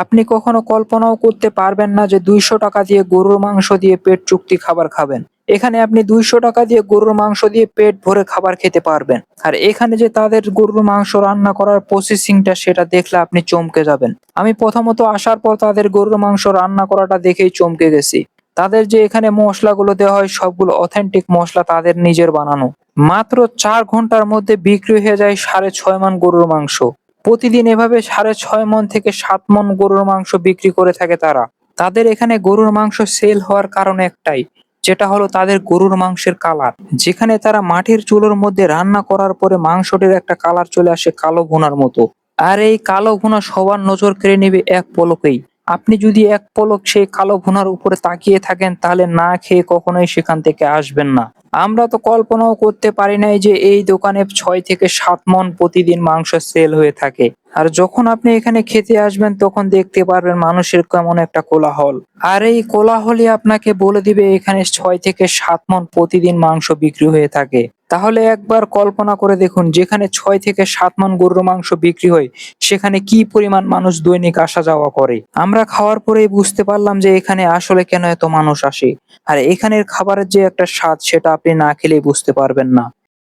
আপনি কখনো কল্পনাও করতে পারবেন না যে ২০০ টাকা দিয়ে গরুর মাংস দিয়ে পেট চুক্তি খাবার খাবেন। এখানে আপনি ২০০ টাকা দিয়ে গরুর মাংস দিয়ে পেট ভরে খাবার খেতে পারবেন। আর এখানে যে তাদের গরুর মাংস রান্না করার প্রসেসিংটা সেটা দেখলে আপনি চমকে যাবেন। আমি প্রথমত আসার পর তাদের গরুর মাংস রান্না করাটা দেখেই চমকে গেছি। তাদের যে এখানে মসলাগুলো দেওয়া হয় সবগুলো অথেন্টিক মসলা তাদের নিজের বানানো। মাত্র ৪ ঘন্টার মধ্যে বিক্রি হয়ে যায় ৬.৫ মণ গরুর মাংস। প্রতিদিন এভাবে ৬.৫ মণ থেকে ৭ মণ গরুর মাংস বিক্রি করে থাকে তারা। তাদের এখানে গরুর মাংস সেল হওয়ার কারণ একটাই, যেটা হলো তাদের গরুর মাংসের কালার। যেখানে তারা মাটির চুলোর মধ্যে রান্না করার পরে মাংসটির একটা কালার চলে আসে কালো ভুনার মতো। আর এই কালো ভুনা সবার নজর কেড়ে নেবে এক পলকেই। আপনি যদি এক পলক সেই কালো ভুনার উপরে তাকিয়ে থাকেন তাহলে না খেয়ে কখনোই সেখান থেকে আসবেন না। আমরা তো কল্পনাও করতে পারি নাই যে এই দোকানে ৬ থেকে ৭ মণ প্রতিদিন মাংস সেল হয়ে থাকে। আর যখন আপনি এখানে খেতে আসবেন তখন দেখতে পারবেন মানুষের কেমন একটা কোলাহল। আর এই কোলাহলই আপনাকে বলে দিবে এখানে ৬ থেকে ৭ মণ প্রতিদিন মাংস বিক্রি হয়ে থাকে। তাহলে একবার কল্পনা করে দেখুন, যেখানে ৬ থেকে ৭ মণ গরুর মাংস বিক্রি হয় সেখানে কি পরিমাণ মানুষ দৈনিক আসা যাওয়া করে। আমরা খাওয়ার পরেই বুঝতে পারলাম যে এখানে আসলে কেন এত মানুষ আসে। আর এখানের খাবারের যে একটা স্বাদ সেটা আপনি না খেলেই বুঝতে পারবেন না।